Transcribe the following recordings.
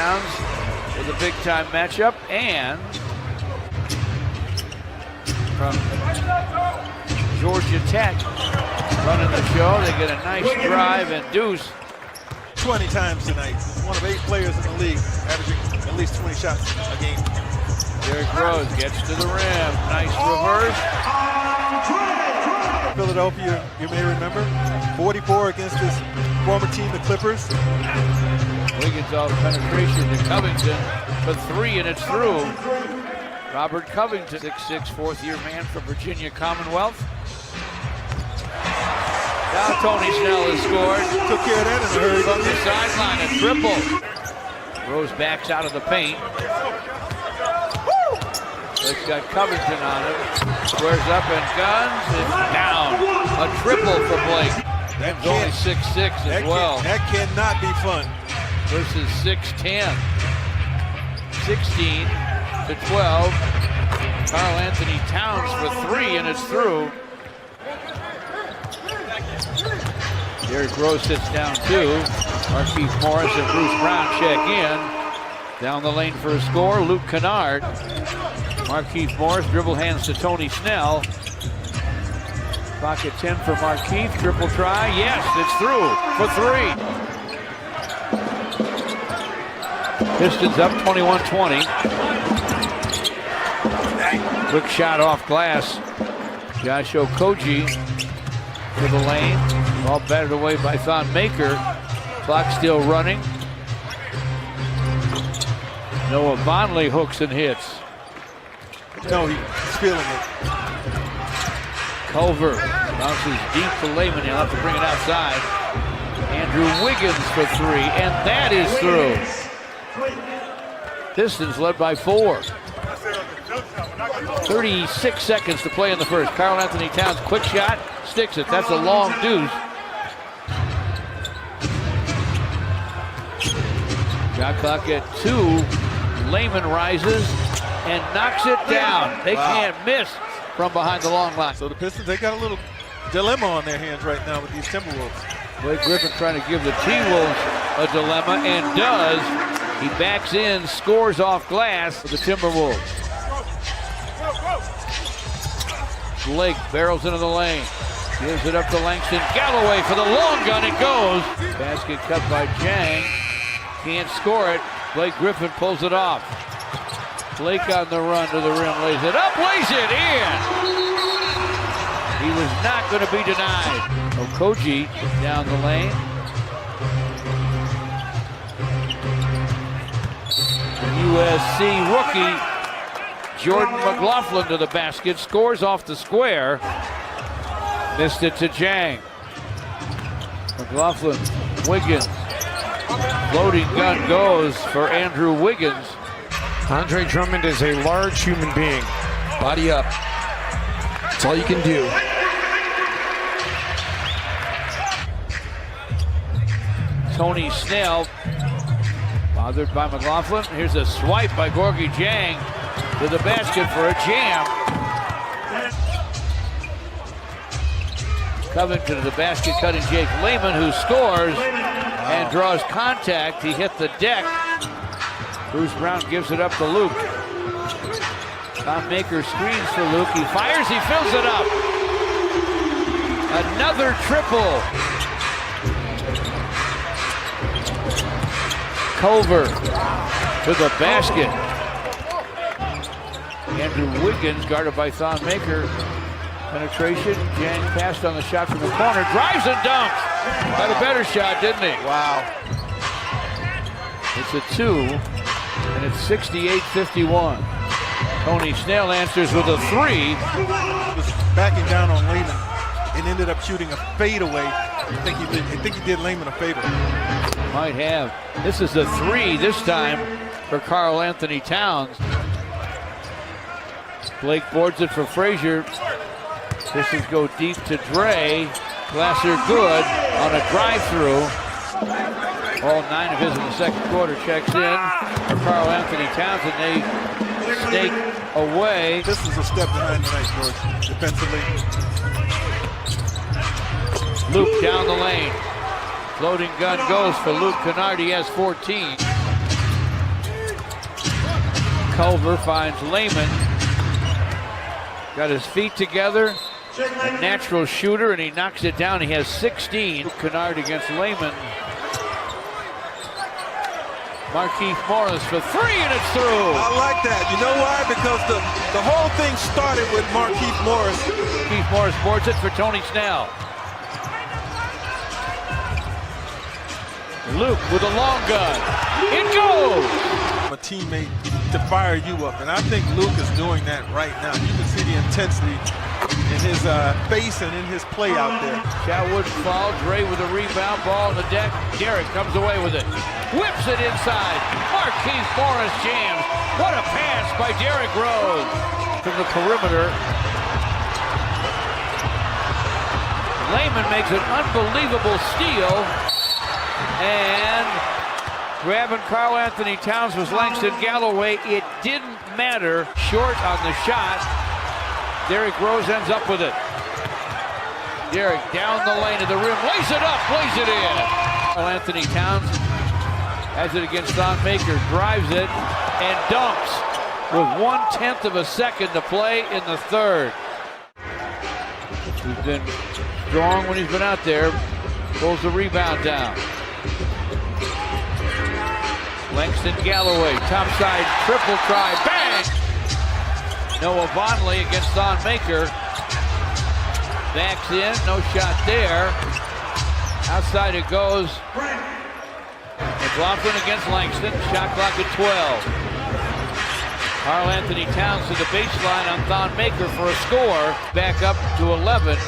Towns with a big-time matchup, and from Georgia Tech running the show, they get a nice drive and deuce. 20 times tonight. One of 8 players in the league averaging at least 20 shots a game. Derrick Rose gets to the rim. Nice reverse. Philadelphia, you may remember, 44 against his former team, the Clippers. Wiggins off penetration to Covington for 3, and it's through. Robert Covington, 6'6", fourth-year man from Virginia Commonwealth. Now Tony Snell has scored. Took care of that in a hurry. From the sideline, a triple. Rose backs out of the paint. Blake's got Covington on him. Squares up and guns. It's down. A triple for Blake. That's only 6'6" as well. That cannot be fun. Versus 6'10". 16 to 12. Karl Anthony Towns for 3, and it's through. Derrick Rose sits down too. Markieff Morris and Bruce Brown check in. Down the lane for a score, Luke Kennard. Markieff Morris dribble hands to Tony Snell. Clock at 10 for Markieff. Triple try. Yes, it's through for 3. Pistons up 21-20. Quick shot off glass. Josh Okogie to the lane. Ball batted away by Thon Maker. Clock still running. Noah Vonleh hooks and hits. No, he's feeling it. Culver bounces deep to Layman. He'll have to bring it outside. Andrew Wiggins for 3, and that is through. Pistons led by 4. 36 seconds to play in the first. Karl Anthony Towns, quick shot, sticks it. That's a long deuce. Shot clock at 2. Layman rises and knocks it down. They can't miss from behind the long line. So the Pistons, they got a little dilemma on their hands right now with these Timberwolves. Blake Griffin trying to give the T-Wolves a dilemma, and does. He backs in, scores off glass for the Timberwolves. Blake barrels into the lane. Gives it up to Langston Galloway for the long gun. It goes. Basket cut by Jang. Can't score it. Blake Griffin pulls it off. Blake on the run to the rim, lays it up, lays it in. He was not going to be denied. Okogie down the lane. USC rookie Jordan McLaughlin to the basket, scores off the square. Missed it to Jang. McLaughlin, Wiggins. Floating gun goes for Andrew Wiggins. Andre Drummond is a large human being. Body up. That's all you can do. Tony Snell, bothered by McLaughlin. Here's a swipe by Gorgui Dieng to the basket for a jam. Covington to the basket, cutting Jake Layman, who scores and draws contact. He hit the deck. Bruce Brown gives it up to Luke. Thon Maker screens for Luke. He fires, he fills it up. Another triple. Culver to the basket. Andrew Wiggins guarded by Thon Maker. Penetration, Jang passed on the shot from the corner, drives and dunks. Had a better shot, didn't he? Wow. It's a 2, and it's 68-51. Tony Snell answers with a 3. Was backing down on Layman and ended up shooting a fadeaway. I think he did Layman a favor. Might have. This is a 3 this time for Karl Anthony Towns. Blake boards it for Frazier. Pistons go deep to Dre. Glasser good on a drive-through. All 9 of his in the second quarter. Checks in for Karl Anthony Towns, and they snake away. This is a step behind tonight, George, defensively. Luke down the lane. Floating gun goes for Luke Kennard. He has 14. Culver finds Lehman. Got his feet together. A natural shooter, and he knocks it down. He has 16. Kennard against Lehman. Markieff Morris for three, and it's through. I like that. You know why? Because the whole thing started with Markieff Morris. Markieff Morris boards it for Tony Snell. Luke with a long gun. It goes! A teammate to fire you up, and I think Luke is doing that right now. You can see the intensity in his face and in his play out there. Chatwood foul. Dre with a rebound. Ball on the deck. Derek comes away with it. Whips it inside. Markieff Morris jams. What a pass by Derek Rose. From the perimeter. Lehman makes an unbelievable steal. And grabbing Karl Anthony Towns was Langston Galloway. It didn't matter. Short on the shot. Derek Rose ends up with it. Derek down the lane to the rim. Lays it up. Plays it in. Karl Anthony Towns has it against Thon Maker. Drives it and dunks with 1/10 of a second to play in the third. He's been strong when he's been out there. Pulls the rebound down. Langston Galloway, topside triple try, bang! Noah Vonleh against Thon Maker. Backs in, no shot there. Outside it goes. McLaughlin against Langston, shot clock at 12. Karl Anthony Towns to the baseline on Thon Maker for a score. Back up to 11.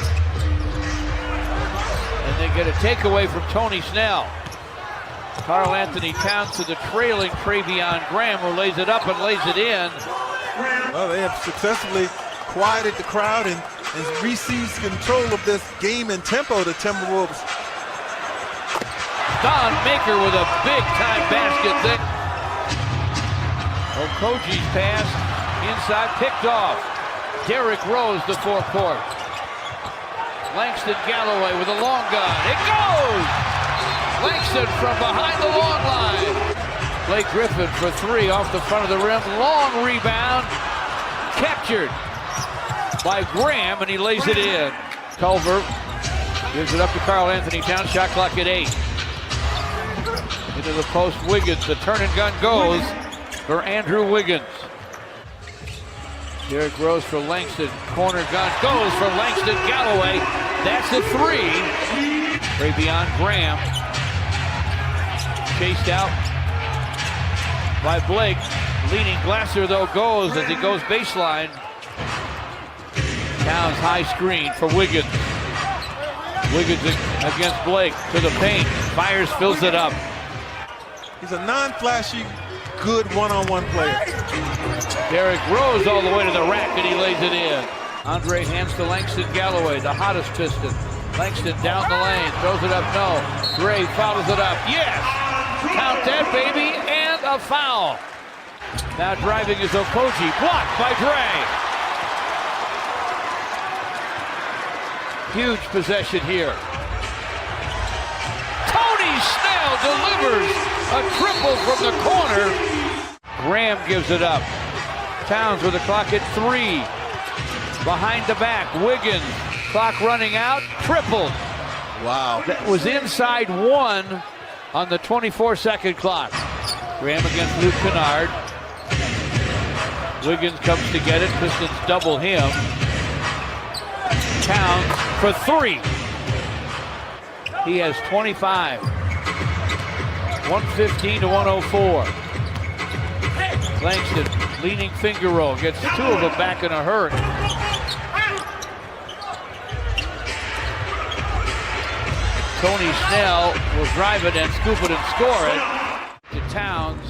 And they get a takeaway from Tony Snell. Karl Anthony Towns to the trailing Travion Graham, who lays it up and lays it in. Well, they have successfully quieted the crowd and re-seized control of this game and tempo, the Timberwolves. Thon Maker with a big-time basket there. Okoji's pass inside, picked off. Derek Rose, the forecourt. Langston Galloway with a long gun. It goes! Langston from behind the long line. Blake Griffin for three off the front of the rim. Long rebound. Captured by Graham, and he lays it in. Culver gives it up to Karl Anthony Towns. Shot clock at 8. Into the post, Wiggins. The turn and gun goes for Andrew Wiggins. Derek Rose for Langston. Corner gun goes for Langston Galloway. That's a three. Travion Graham. Chased out by Blake. Leading Glasser, though, goes as he goes baseline. Towns high screen for Wiggins. Wiggins against Blake to the paint. Fires, fills it up. He's a non-flashy, good one-on-one player. Derek Rose all the way to the rack, and he lays it in. Andre hands to Langston Galloway, the hottest Piston. Langston down the lane, throws it up, no. Gray follows it up, yes! Count that, baby, and a foul. Now driving is Okoji, blocked by Dre. Huge possession here. Tony Snell delivers a triple from the corner. Graham gives it up. Towns with the clock at 3. Behind the back, Wiggins. Clock running out, tripled. Wow. That was inside 1 on the 24-second clock. Graham against Luke Kennard. Wiggins comes to get it. Pistons double him. Towns for 3. He has 25. 115 to 104. Langston, leaning finger roll, gets 2 of them back in a hurry. Tony Snell will drive it and scoop it and score it to Towns.